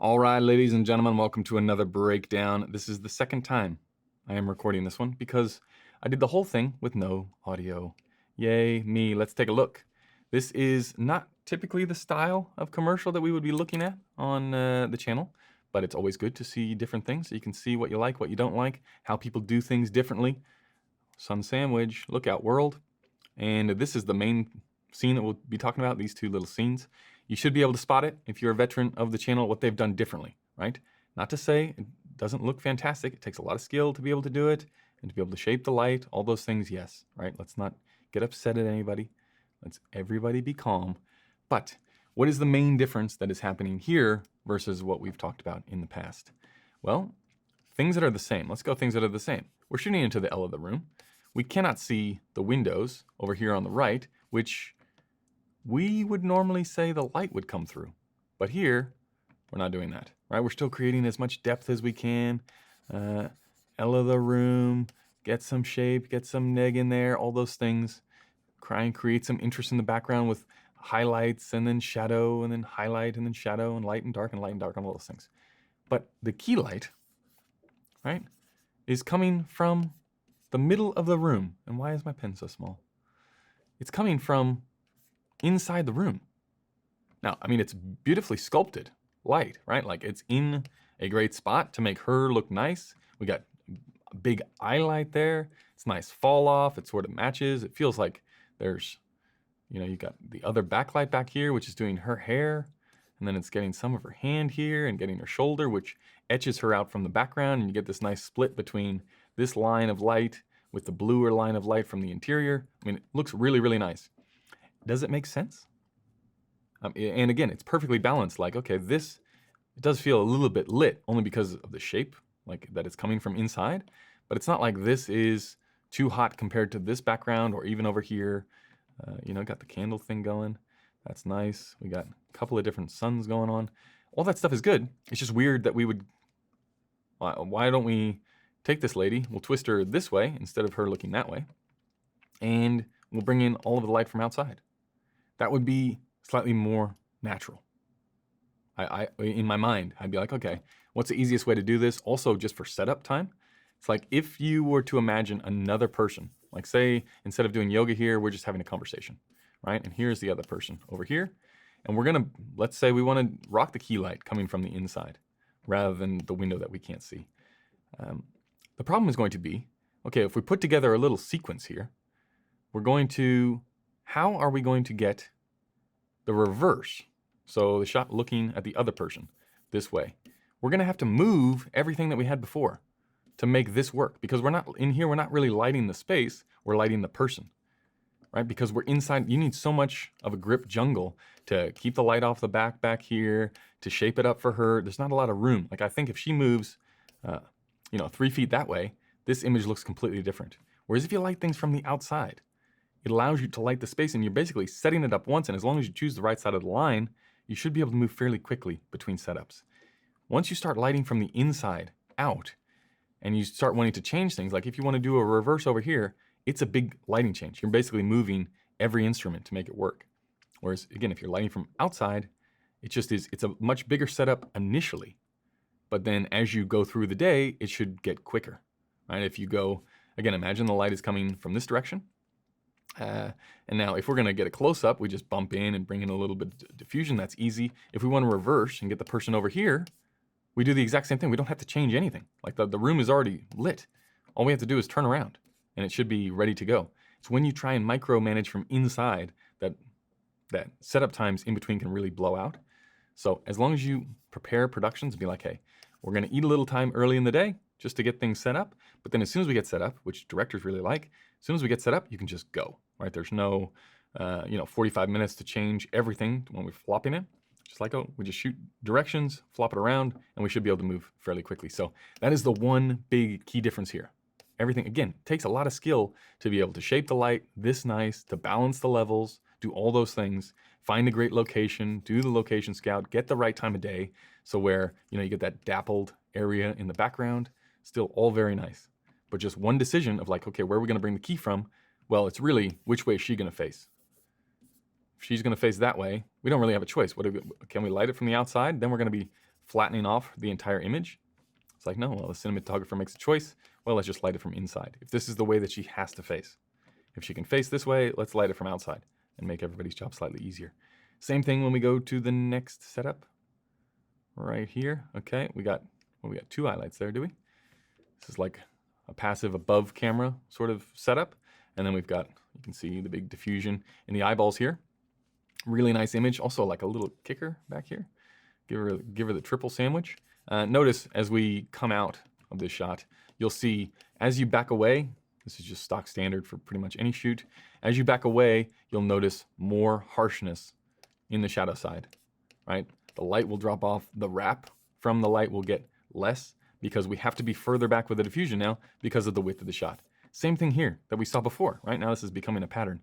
All right, ladies and gentlemen, welcome to another breakdown. This is the second time I am recording this one because I did the whole thing with no audio. Yay, me. Let's take a look. This is not typically the style of commercial that we would be looking at on the channel, but it's always good to see different things so you can see what you like, what you don't like, how people do things differently. Sun sandwich, lookout world. And this is the main scene that we'll be talking about, these two little scenes. You should be able to spot it if you're a veteran of the channel, what they've done differently, right? Not to say it doesn't look fantastic. It takes a lot of skill to be able to do it and to be able to shape the light, all those things, yes, right? Let's not get upset at anybody. Let's everybody be calm. But what is the main difference that is happening here versus what we've talked about in the past? Well, things that are the same. Let's go things that are the same. We're shooting into the L of the room. We cannot see the windows over here on the right, which we would normally say the light would come through. But here, we're not doing that, right? We're still creating as much depth as we can. L of the room, get some shape, get some neg in there, all those things. Try and create some interest in the background with highlights and then shadow and then highlight and then shadow and light and dark and all those things. But the key light, right, is coming from the middle of the room. And why is my pen so small? It's coming from inside the room. Now, I mean, it's beautifully sculpted light, right? Like it's in a great spot to make her look nice. We got a big eye light there. It's nice fall off. It sort of matches. It feels like there's, you got the other backlight back here, which is doing her hair. And then it's getting some of her hand here and getting her shoulder, which etches her out from the background. And you get this nice split between this line of light with the bluer line of light from the interior. I mean, it looks really, really nice. Does it make sense? And again, it's perfectly balanced. Like, okay, it does feel a little bit lit only because of the shape, like that it's coming from inside. But it's not like this is too hot compared to this background or even over here. Got the candle thing going. That's nice. We got a couple of different suns going on. All that stuff is good. It's just weird that we would, why don't we take this lady, we'll twist her this way instead of her looking that way, and we'll bring in all of the light from outside. That would be slightly more natural. I in my mind, I'd be like, okay, what's the easiest way to do this? Also, just for setup time, it's like if you were to imagine another person, like say, instead of doing yoga here, we're just having a conversation, right? And here's the other person over here. And we're gonna, let's say we wanna rock the key light coming from the inside rather than the window that we can't see. The problem is going to be, okay, if we put together a little sequence here, how are we going to get the reverse? So the shot looking at the other person this way. We're gonna have to move everything that we had before to make this work because we're not really lighting the space, we're lighting the person, right? Because we're inside, you need so much of a grip jungle to keep the light off the back here, to shape it up for her. There's not a lot of room. Like I think if she moves, 3 feet that way, this image looks completely different. Whereas if you light things from the outside, it allows you to light the space and you're basically setting it up once, and as long as you choose the right side of the line, you should be able to move fairly quickly between setups. Once you start lighting from the inside out, and you start wanting to change things, like if you want to do a reverse over here, it's a big lighting change. You're basically moving every instrument to make it work. Whereas again, if you're lighting from outside, it's a much bigger setup initially, but then as you go through the day, it should get quicker, right? If you go, again, imagine the light is coming from this direction. And now if we're gonna get a close up, we just bump in and bring in a little bit of diffusion, that's easy. If we wanna reverse and get the person over here, we do the exact same thing. We don't have to change anything. Like the room is already lit. All we have to do is turn around and it should be ready to go. It's when you try and micromanage from inside that setup times in between can really blow out. So as long as you prepare productions and be like, hey, we're gonna eat a little time early in the day just to get things set up. But then as soon as we get set up, which directors really like, as soon as we get set up, you can just go, right? There's no, 45 minutes to change everything when we're flopping it. Just like, we just shoot directions, flop it around, and we should be able to move fairly quickly. So that is the one big key difference here. Everything, again, takes a lot of skill to be able to shape the light this nice, to balance the levels, do all those things, find a great location, do the location scout, get the right time of day, so where, you get that dappled area in the background, still all very nice. But just one decision of like, okay, where are we gonna bring the key from? Well, it's really, which way is she gonna face? If she's gonna face that way, we don't really have a choice. Can we light it from the outside? Then we're gonna be flattening off the entire image. It's like, no, well, the cinematographer makes a choice. Well, let's just light it from inside. If this is the way that she has to face. If she can face this way, let's light it from outside and make everybody's job slightly easier. Same thing when we go to the next setup. Right here, okay, we got 2 highlights there, do we? This is like a passive above camera sort of setup. And then we've got, you can see the big diffusion in the eyeballs here. Really nice image. Also like a little kicker back here. Give her the triple sandwich. Notice as we come out of this shot, you'll see as you back away, this is just stock standard for pretty much any shoot. As you back away, you'll notice more harshness in the shadow side, right? The light will drop off. The wrap from the light will get less because we have to be further back with the diffusion now because of the width of the shot. Same thing here that we saw before, right? Now this is becoming a pattern.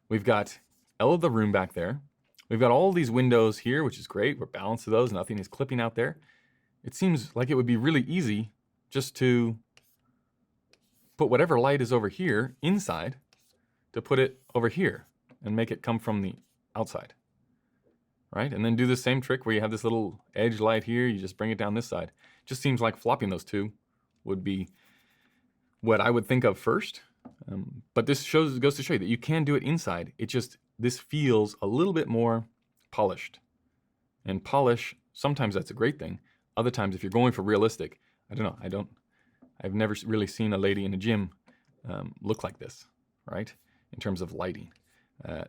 We've got L of the room back there. We've got all these windows here, which is great. We're balanced to those. Nothing is clipping out there. It seems like it would be really easy just to put whatever light is over here inside to put it over here and make it come from the outside, right? And then do the same trick where you have this little edge light here. You just bring it down this side. Just seems like flopping those two would be what I would think of first. But this goes to show you that you can do it inside. This feels a little bit more polished. And polish, sometimes that's a great thing. Other times, if you're going for realistic, I don't know. I've never really seen a lady in a gym look like this, right? In terms of lighting.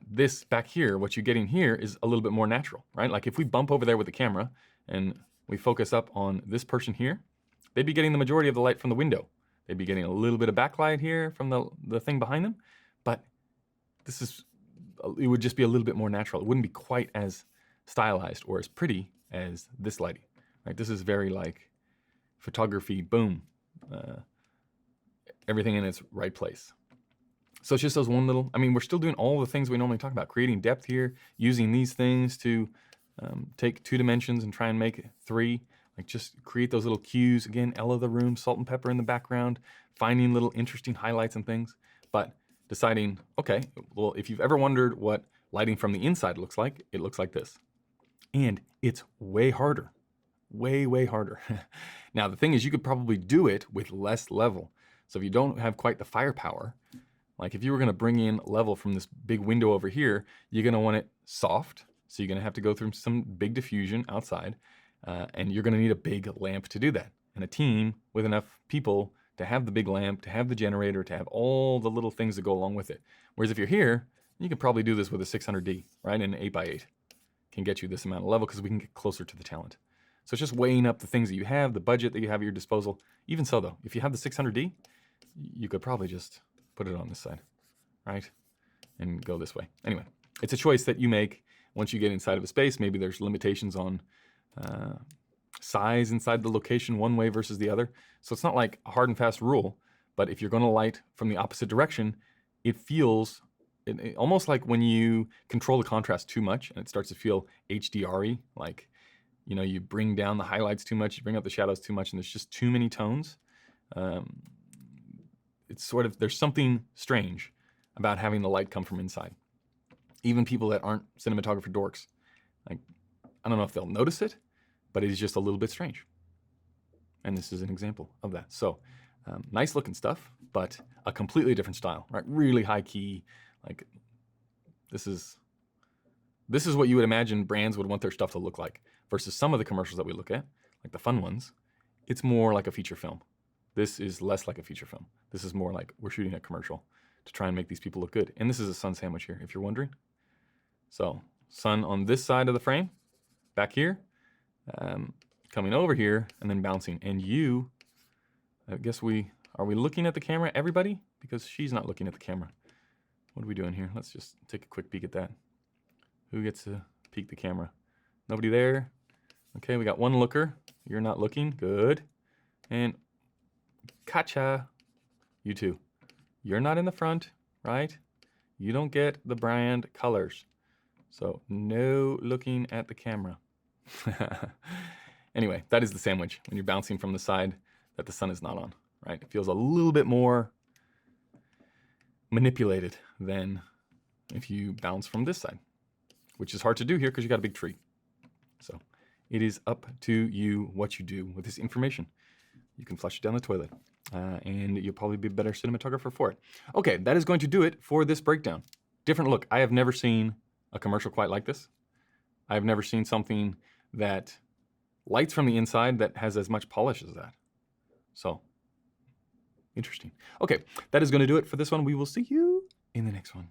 This back here, what you're getting here is a little bit more natural, right? Like if we bump over there with the camera and we focus up on this person here, they'd be getting the majority of the light from the window. They'd be getting a little bit of backlight here from the thing behind them, but it would just be a little bit more natural. It wouldn't be quite as stylized or as pretty as this lighting, right? This is very like photography, boom, everything in its right place. So it's just those one little, we're still doing all the things we normally talk about, creating depth here, using these things to take 2 dimensions and try and make it 3, like just create those little cues. Again, L of the room, salt and pepper in the background, finding little interesting highlights and things, but deciding, okay, well, if you've ever wondered what lighting from the inside looks like, it looks like this. And it's way harder, way, way harder. Now, the thing is, you could probably do it with less level. So if you don't have quite the firepower, like if you were gonna bring in level from this big window over here, you're gonna want it soft. So you're gonna have to go through some big diffusion outside, and you're gonna need a big lamp to do that. And a team with enough people to have the big lamp, to have the generator, to have all the little things that go along with it. Whereas if you're here, you could probably do this with a 600D, right? And an 8x8 can get you this amount of level because we can get closer to the talent. So it's just weighing up the things that you have, the budget that you have at your disposal. Even so though, if you have the 600D, you could probably just put it on this side, right? And go this way. Anyway, it's a choice that you make once you get inside of a space. Maybe there's limitations on size inside the location one way versus the other. So it's not like a hard and fast rule, but if you're gonna light from the opposite direction, it feels almost like when you control the contrast too much and it starts to feel HDR-y, like, you bring down the highlights too much, you bring up the shadows too much, and there's just too many tones. It's sort of, there's something strange about having the light come from inside. Even people that aren't cinematographer dorks, like, I don't know if they'll notice it, but it is just a little bit strange. And this is an example of that. So nice looking stuff, but a completely different style, right? Really high key. Like this is what you would imagine brands would want their stuff to look like versus some of the commercials that we look at, like the fun ones. It's more like a feature film. This is less like a feature film. This is more like we're shooting a commercial to try and make these people look good. And this is a sun sandwich here, if you're wondering. So sun on this side of the frame, back here, coming over here, and then bouncing. And I guess are we looking at the camera, everybody? Because she's not looking at the camera. What are we doing here? Let's just take a quick peek at that. Who gets to peek the camera? Nobody there? Okay, we got one looker. You're not looking, good. And gotcha, you two. You're not in the front, right? You don't get the brand colors. So no looking at the camera. Anyway, that is the sandwich when you're bouncing from the side that the sun is not on, right? It feels a little bit more manipulated than if you bounce from this side, which is hard to do here because you got a big tree. So It is up to you what you do with this information. You can flush it down the toilet, and you'll probably be a better cinematographer for it. Okay, that is going to do it for this breakdown. Different look. I have never seen a commercial quite like this. I have never seen something that lights from the inside that has as much polish as that. So, interesting. Okay, that is going to do it for this one. We will see you in the next one.